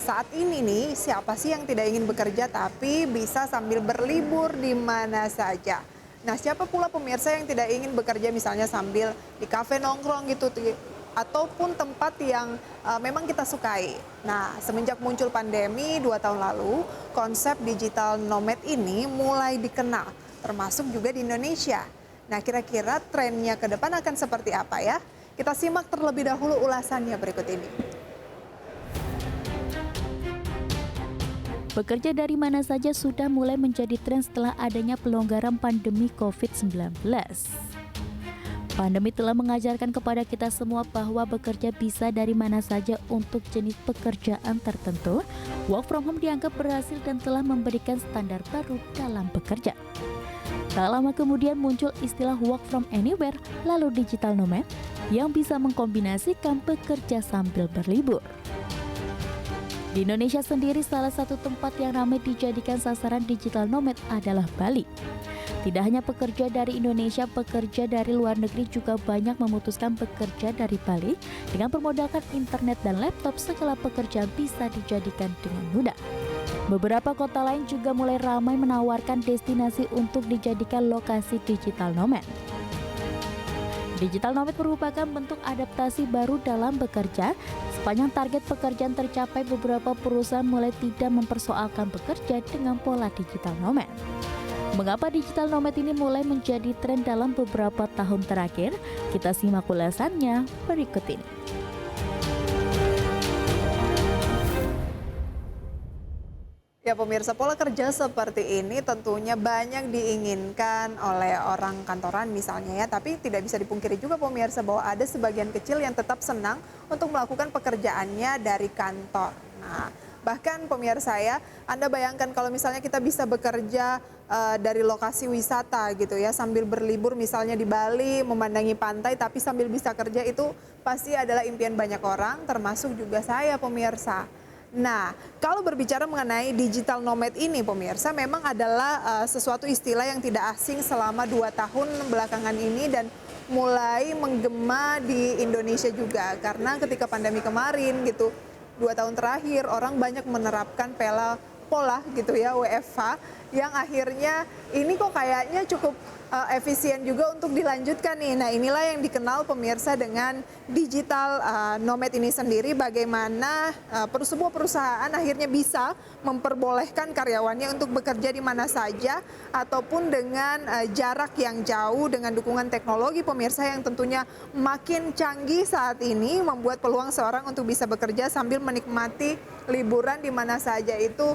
saat ini nih, siapa sih yang tidak ingin bekerja tapi bisa sambil berlibur di mana saja? Nah, siapa pula pemirsa yang tidak ingin bekerja misalnya sambil di kafe nongkrong gitu, ataupun tempat yang memang kita sukai. Nah, semenjak muncul pandemi 2 tahun lalu, konsep digital nomad ini mulai dikenal, termasuk juga di Indonesia. Nah, kira-kira trennya ke depan akan seperti apa ya? Kita simak terlebih dahulu ulasannya berikut ini. Bekerja dari mana saja sudah mulai menjadi tren setelah adanya pelonggaran pandemi COVID-19. Pandemi telah mengajarkan kepada kita semua bahwa bekerja bisa dari mana saja untuk jenis pekerjaan tertentu. Work from home dianggap berhasil dan telah memberikan standar baru dalam bekerja. Tak lama kemudian muncul istilah work from anywhere, lalu digital nomad, yang bisa mengkombinasikan bekerja sambil berlibur. Di Indonesia sendiri, salah satu tempat yang ramai dijadikan sasaran digital nomad adalah Bali. Tidak hanya pekerja dari Indonesia, pekerja dari luar negeri juga banyak memutuskan bekerja dari Bali. Dengan bermodalkan internet dan laptop, segala pekerjaan bisa dijadikan dengan mudah. Beberapa kota lain juga mulai ramai menawarkan destinasi untuk dijadikan lokasi digital nomad. Digital nomad merupakan bentuk adaptasi baru dalam bekerja. Sepanjang target pekerjaan tercapai, beberapa perusahaan mulai tidak mempersoalkan bekerja dengan pola digital nomad. Mengapa digital nomad ini mulai menjadi tren dalam beberapa tahun terakhir? Kita simak ulasannya berikut ini. Ya pemirsa, pola kerja seperti ini tentunya banyak diinginkan oleh orang kantoran misalnya ya, tapi tidak bisa dipungkiri juga pemirsa bahwa ada sebagian kecil yang tetap senang untuk melakukan pekerjaannya dari kantor. Nah, bahkan pemirsa ya, Anda bayangkan kalau misalnya kita bisa bekerja dari lokasi wisata gitu ya, sambil berlibur misalnya di Bali, memandangi pantai tapi sambil bisa kerja, itu pasti adalah impian banyak orang, termasuk juga saya pemirsa. Nah, kalau berbicara mengenai digital nomad ini pemirsa, memang adalah sesuatu istilah yang tidak asing selama 2 tahun belakangan ini dan mulai menggema di Indonesia juga. Karena ketika pandemi kemarin gitu, 2 tahun terakhir orang banyak menerapkan pola gitu ya, WFH, yang akhirnya ini kok kayaknya cukup efisien juga untuk dilanjutkan nih. Nah, inilah yang dikenal pemirsa dengan digital nomad ini sendiri, bagaimana sebuah perusahaan akhirnya bisa memperbolehkan karyawannya untuk bekerja di mana saja ataupun dengan jarak yang jauh dengan dukungan teknologi pemirsa yang tentunya makin canggih saat ini, membuat peluang seorang untuk bisa bekerja sambil menikmati liburan di mana saja itu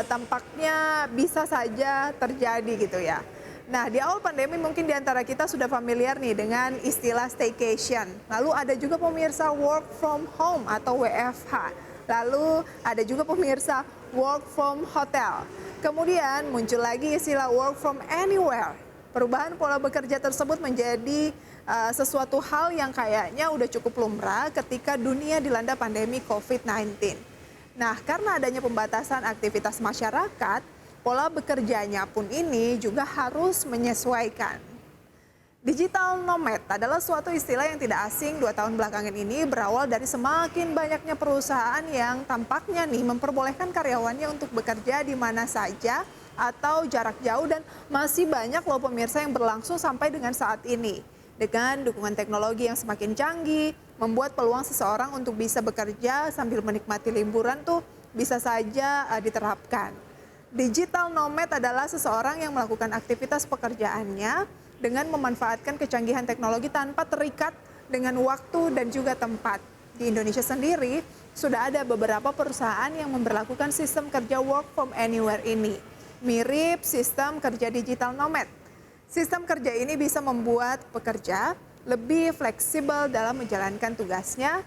tampaknya bisa saja terjadi gitu ya. Nah, di awal pandemi mungkin di antara kita sudah familiar nih dengan istilah staycation. Lalu ada juga pemirsa work from home atau WFH. Lalu ada juga pemirsa work from hotel. Kemudian muncul lagi istilah work from anywhere. Perubahan pola bekerja tersebut menjadi sesuatu hal yang kayaknya udah cukup lumrah ketika dunia dilanda pandemi COVID-19. Nah, karena adanya pembatasan aktivitas masyarakat, pola bekerjanya pun ini juga harus menyesuaikan. Digital nomad adalah suatu istilah yang tidak asing 2 tahun belakangan ini, berawal dari semakin banyaknya perusahaan yang tampaknya nih memperbolehkan karyawannya untuk bekerja di mana saja atau jarak jauh, dan masih banyak loh pemirsa yang berlangsung sampai dengan saat ini. Dengan dukungan teknologi yang semakin canggih, membuat peluang seseorang untuk bisa bekerja sambil menikmati liburan tuh bisa saja diterapkan. Digital nomad adalah seseorang yang melakukan aktivitas pekerjaannya dengan memanfaatkan kecanggihan teknologi tanpa terikat dengan waktu dan juga tempat. Di Indonesia sendiri, sudah ada beberapa perusahaan yang memberlakukan sistem kerja work from anywhere ini. Mirip sistem kerja digital nomad. Sistem kerja ini bisa membuat pekerja lebih fleksibel dalam menjalankan tugasnya,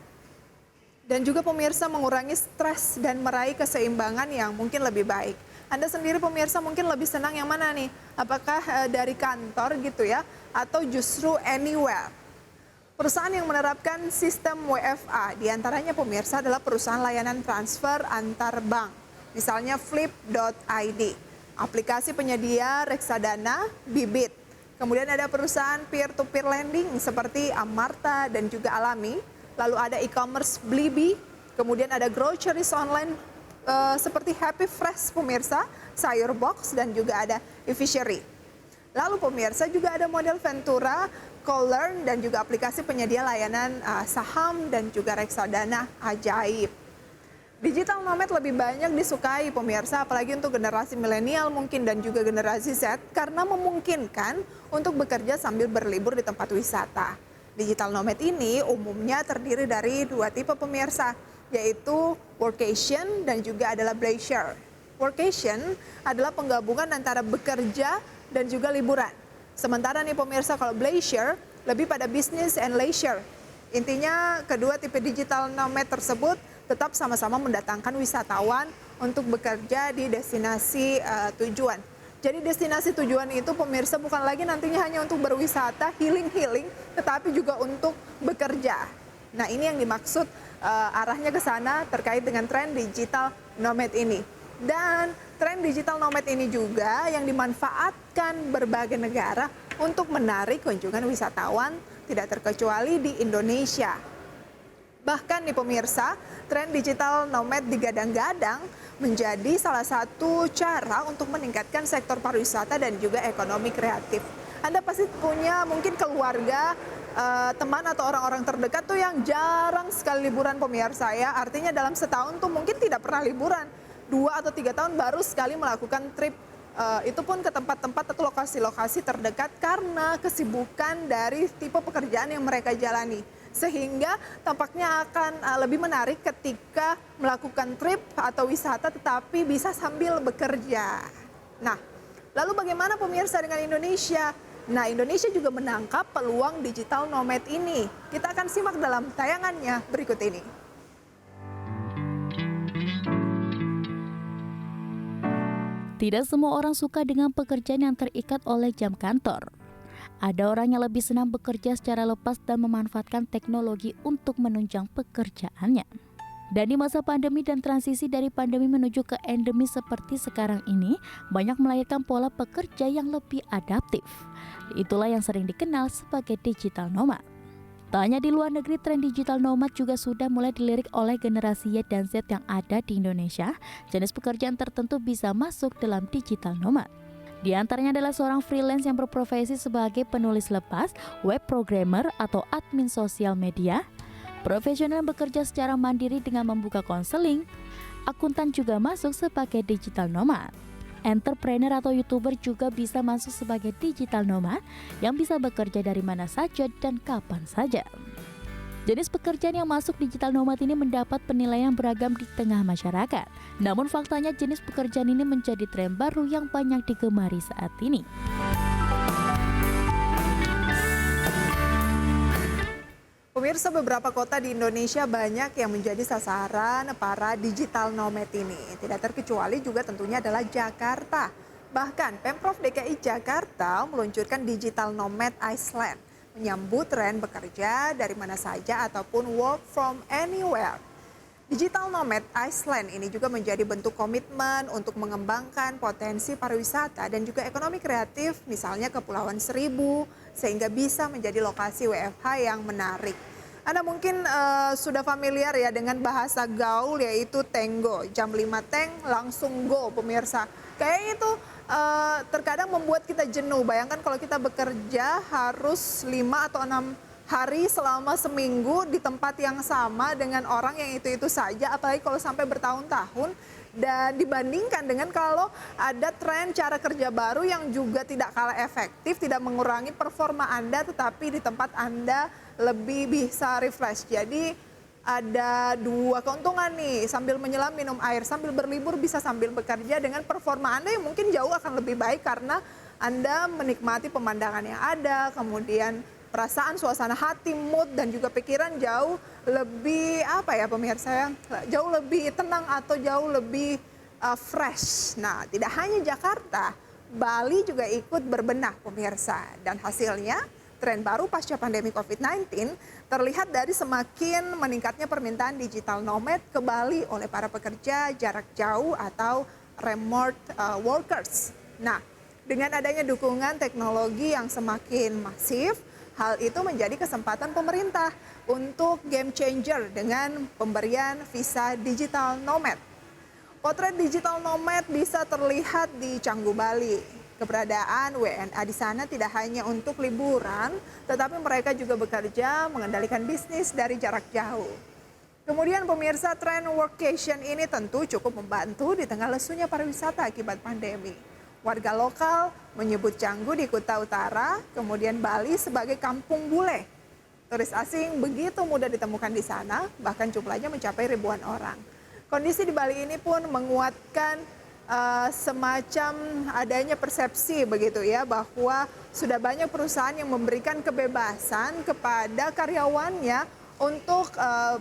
dan juga pemirsa mengurangi stres dan meraih keseimbangan yang mungkin lebih baik. Anda sendiri pemirsa mungkin lebih senang yang mana nih? Apakah dari kantor gitu ya, atau justru anywhere? Perusahaan yang menerapkan sistem WFA diantaranya pemirsa adalah perusahaan layanan transfer antar bank. Misalnya Flip.id, aplikasi penyedia reksadana Bibit. Kemudian ada perusahaan peer-to-peer lending seperti Amarta dan juga Alami. Lalu ada e-commerce Blibi, kemudian ada groceries online seperti Happy Fresh pemirsa, Sayur Box, dan juga ada e-fishery. Lalu pemirsa juga ada model Ventura, CoLearn, dan juga aplikasi penyedia layanan saham dan juga reksadana ajaib. Digital nomad lebih banyak disukai pemirsa, apalagi untuk generasi milenial mungkin dan juga generasi Z, karena memungkinkan untuk bekerja sambil berlibur di tempat wisata. Digital nomad ini umumnya terdiri dari dua tipe pemirsa, yaitu workation dan juga adalah leisure. Workation adalah penggabungan antara bekerja dan juga liburan. Sementara nih pemirsa, kalau leisure lebih pada business and leisure. Intinya kedua tipe digital nomad tersebut tetap sama-sama mendatangkan wisatawan untuk bekerja di destinasi tujuan. Jadi destinasi tujuan itu pemirsa bukan lagi nantinya hanya untuk berwisata, healing-healing, tetapi juga untuk bekerja. Nah ini yang dimaksud arahnya ke sana terkait dengan tren digital nomad ini. Dan tren digital nomad ini juga yang dimanfaatkan berbagai negara untuk menarik kunjungan wisatawan, tidak terkecuali di Indonesia. Bahkan nih pemirsa, tren digital nomad digadang-gadang menjadi salah satu cara untuk meningkatkan sektor pariwisata dan juga ekonomi kreatif. Anda pasti punya mungkin keluarga, teman atau orang-orang terdekat tuh yang jarang sekali liburan pemirsa ya. Artinya dalam setahun tuh mungkin tidak pernah liburan. 2 atau 3 tahun baru sekali melakukan trip, itu pun ke tempat-tempat atau lokasi-lokasi terdekat karena kesibukan dari tipe pekerjaan yang mereka jalani. Sehingga tampaknya akan lebih menarik ketika melakukan trip atau wisata tetapi bisa sambil bekerja. Nah, lalu bagaimana pemirsa dengan Indonesia? Nah, Indonesia juga menangkap peluang digital nomad ini. Kita akan simak dalam tayangannya berikut ini. Tidak semua orang suka dengan pekerjaan yang terikat oleh jam kantor. Ada orang yang lebih senang bekerja secara lepas dan memanfaatkan teknologi untuk menunjang pekerjaannya. Dan di masa pandemi dan transisi dari pandemi menuju ke endemi seperti sekarang ini, banyak melahirkan pola pekerja yang lebih adaptif. Itulah yang sering dikenal sebagai digital nomad. Tak hanya di luar negeri, tren digital nomad juga sudah mulai dilirik oleh generasi Y dan Z yang ada di Indonesia. Jenis pekerjaan tertentu bisa masuk dalam digital nomad. Di antaranya adalah seorang freelance yang berprofesi sebagai penulis lepas, web programmer atau admin sosial media, profesional yang bekerja secara mandiri dengan membuka konseling, akuntan juga masuk sebagai digital nomad. Entrepreneur atau YouTuber juga bisa masuk sebagai digital nomad yang bisa bekerja dari mana saja dan kapan saja. Jenis pekerjaan yang masuk digital nomad ini mendapat penilaian beragam di tengah masyarakat. Namun faktanya jenis pekerjaan ini menjadi tren baru yang banyak digemari saat ini. Pemirsa, beberapa kota di Indonesia banyak yang menjadi sasaran para digital nomad ini. Tidak terkecuali juga tentunya adalah Jakarta. Bahkan Pemprov DKI Jakarta meluncurkan Digital Nomad Island, menyambut tren bekerja dari mana saja ataupun work from anywhere. Digital Nomad Island ini juga menjadi bentuk komitmen untuk mengembangkan potensi pariwisata dan juga ekonomi kreatif, misalnya Kepulauan Seribu, sehingga bisa menjadi lokasi WFH yang menarik. Anda mungkin sudah familiar ya dengan bahasa gaul, yaitu tenggo, jam 5 teng langsung go pemirsa. Kayak itu terkadang membuat kita jenuh. Bayangkan kalau kita bekerja harus 5 atau 6 hari selama seminggu di tempat yang sama dengan orang yang itu-itu saja, apalagi kalau sampai bertahun-tahun. Dan dibandingkan dengan kalau ada tren cara kerja baru yang juga tidak kalah efektif, tidak mengurangi performa Anda, tetapi di tempat Anda lebih bisa refresh. Jadi ada dua keuntungan nih, sambil menyelam minum air, sambil berlibur bisa sambil bekerja, dengan performa Anda yang mungkin jauh akan lebih baik karena Anda menikmati pemandangan yang ada, kemudian perasaan, suasana hati, mood, dan juga pikiran jauh lebih pemirsa ya, jauh lebih tenang atau jauh lebih fresh. Nah, tidak hanya Jakarta, Bali juga ikut berbenah pemirsa, dan hasilnya tren baru pasca pandemi COVID-19 terlihat dari semakin meningkatnya permintaan digital nomad ke Bali oleh para pekerja jarak jauh atau remote workers. Nah, dengan adanya dukungan teknologi yang semakin masif, hal itu menjadi kesempatan pemerintah untuk game changer dengan pemberian visa digital nomad. Potret digital nomad bisa terlihat di Canggu, Bali. Keberadaan WNA di sana tidak hanya untuk liburan, tetapi mereka juga bekerja mengendalikan bisnis dari jarak jauh. Kemudian pemirsa, tren workation ini tentu cukup membantu di tengah lesunya pariwisata akibat pandemi. Warga lokal menyebut Canggu di Kuta Utara, kemudian Bali sebagai kampung bule. Turis asing begitu mudah ditemukan di sana, bahkan jumlahnya mencapai ribuan orang. Kondisi di Bali ini pun menguatkan semacam adanya persepsi begitu ya, bahwa sudah banyak perusahaan yang memberikan kebebasan kepada karyawannya untuk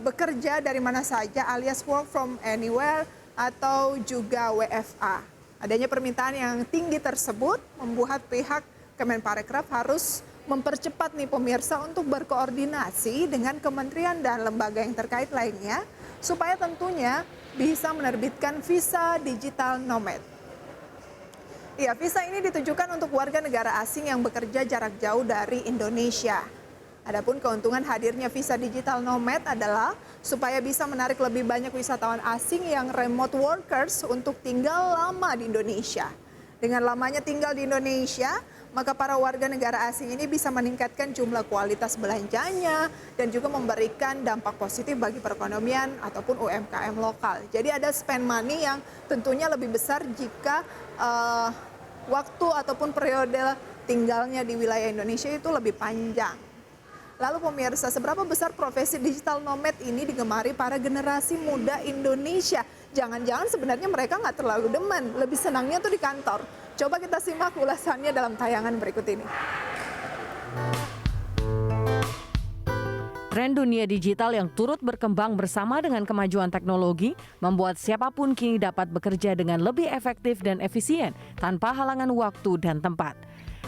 bekerja dari mana saja alias work from anywhere atau juga WFA. Adanya permintaan yang tinggi tersebut membuat pihak Kemenparekraf harus mempercepat nih pemirsa untuk berkoordinasi dengan kementerian dan lembaga yang terkait lainnya supaya tentunya bisa menerbitkan visa digital nomad. Ya, visa ini ditujukan untuk warga negara asing yang bekerja jarak jauh dari Indonesia. Adapun keuntungan hadirnya visa digital nomad adalah supaya bisa menarik lebih banyak wisatawan asing yang remote workers untuk tinggal lama di Indonesia. Dengan lamanya tinggal di Indonesia, maka para warga negara asing ini bisa meningkatkan jumlah kualitas belanjanya dan juga memberikan dampak positif bagi perekonomian ataupun UMKM lokal. Jadi ada spend money yang tentunya lebih besar jika waktu ataupun periode tinggalnya di wilayah Indonesia itu lebih panjang. Lalu pemirsa, seberapa besar profesi digital nomad ini digemari para generasi muda Indonesia? Jangan-jangan sebenarnya mereka nggak terlalu demen, lebih senangnya tuh di kantor. Coba kita simak ulasannya dalam tayangan berikut ini. Tren dunia digital yang turut berkembang bersama dengan kemajuan teknologi membuat siapapun kini dapat bekerja dengan lebih efektif dan efisien tanpa halangan waktu dan tempat.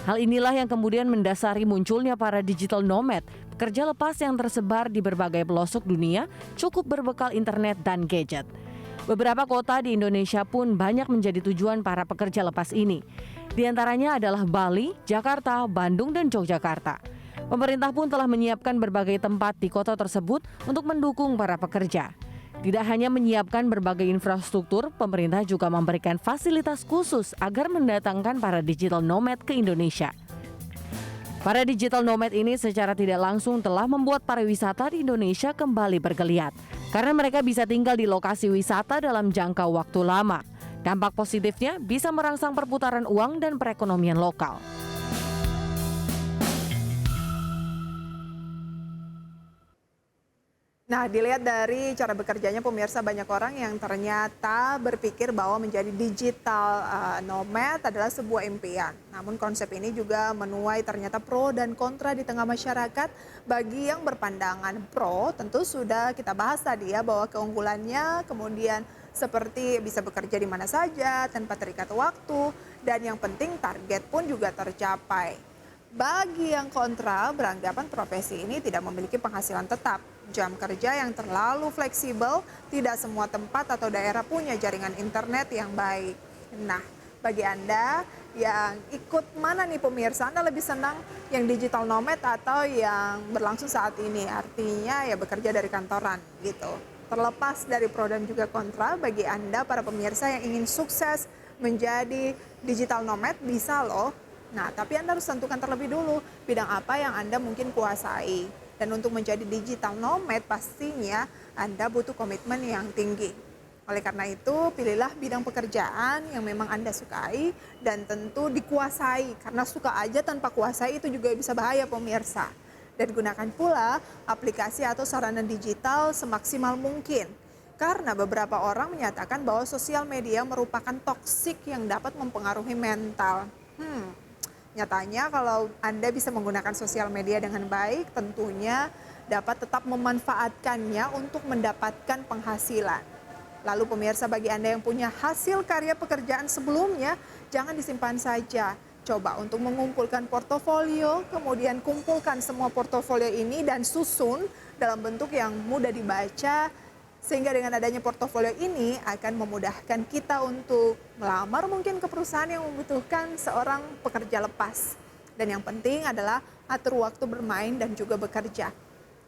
Hal inilah yang kemudian mendasari munculnya para digital nomad, pekerja lepas yang tersebar di berbagai pelosok dunia, cukup berbekal internet dan gadget. Beberapa kota di Indonesia pun banyak menjadi tujuan para pekerja lepas ini. Di antaranya adalah Bali, Jakarta, Bandung, dan Yogyakarta. Pemerintah pun telah menyiapkan berbagai tempat di kota tersebut untuk mendukung para pekerja. Tidak hanya menyiapkan berbagai infrastruktur, pemerintah juga memberikan fasilitas khusus agar mendatangkan para digital nomad ke Indonesia. Para digital nomad ini secara tidak langsung telah membuat pariwisata di Indonesia kembali bergeliat, karena mereka bisa tinggal di lokasi wisata dalam jangka waktu lama. Dampak positifnya bisa merangsang perputaran uang dan perekonomian lokal. Nah, dilihat dari cara bekerjanya pemirsa, banyak orang yang ternyata berpikir bahwa menjadi digital nomad adalah sebuah impian. Namun konsep ini juga menuai ternyata pro dan kontra di tengah masyarakat. Bagi yang berpandangan pro, tentu sudah kita bahas tadi ya, bahwa keunggulannya kemudian seperti bisa bekerja di mana saja tanpa terikat waktu, dan yang penting target pun juga tercapai. Bagi yang kontra, beranggapan profesi ini tidak memiliki penghasilan tetap, jam kerja yang terlalu fleksibel, tidak semua tempat atau daerah punya jaringan internet yang baik. Nah, bagi Anda yang ikut mana nih pemirsa, Anda lebih senang yang digital nomad atau yang berlangsung saat ini? Artinya ya bekerja dari kantoran gitu. Terlepas dari pro dan juga kontra, bagi Anda para pemirsa yang ingin sukses menjadi digital nomad bisa loh. Nah, tapi Anda harus tentukan terlebih dulu bidang apa yang Anda mungkin kuasai. Dan untuk menjadi digital nomad pastinya Anda butuh komitmen yang tinggi. Oleh karena itu, pilihlah bidang pekerjaan yang memang Anda sukai dan tentu dikuasai. Karena suka aja tanpa kuasai itu juga bisa bahaya pemirsa. Dan gunakan pula aplikasi atau sarana digital semaksimal mungkin. Karena beberapa orang menyatakan bahwa sosial media merupakan toksik yang dapat mempengaruhi mental. Nyatanya kalau Anda bisa menggunakan sosial media dengan baik, tentunya dapat tetap memanfaatkannya untuk mendapatkan penghasilan. Lalu pemirsa, bagi Anda yang punya hasil karya pekerjaan sebelumnya, jangan disimpan saja. Coba untuk mengumpulkan portofolio, kemudian kumpulkan semua portofolio ini dan susun dalam bentuk yang mudah dibaca, sehingga dengan adanya portofolio ini akan memudahkan kita untuk melamar mungkin ke perusahaan yang membutuhkan seorang pekerja lepas. Dan yang penting adalah atur waktu bermain dan juga bekerja.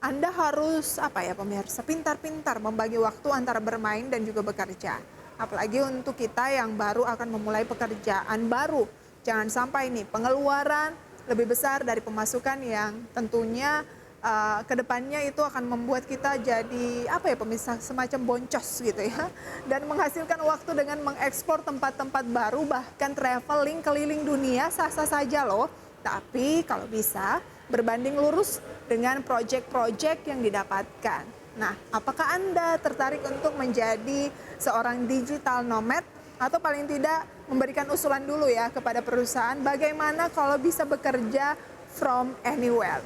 Anda harus pemirsa, pintar-pintar membagi waktu antara bermain dan juga bekerja. Apalagi untuk kita yang baru akan memulai pekerjaan baru. Jangan sampai nih pengeluaran lebih besar dari pemasukan yang tentunya kedepannya itu akan membuat kita jadi pemirsa semacam boncos gitu ya, dan menghasilkan waktu dengan mengeksplor tempat-tempat baru, bahkan traveling keliling dunia sah-sah saja loh. Tapi kalau bisa berbanding lurus dengan proyek-proyek yang didapatkan. Nah, apakah Anda tertarik untuk menjadi seorang digital nomad? Atau paling tidak memberikan usulan dulu ya kepada perusahaan bagaimana kalau bisa bekerja from anywhere.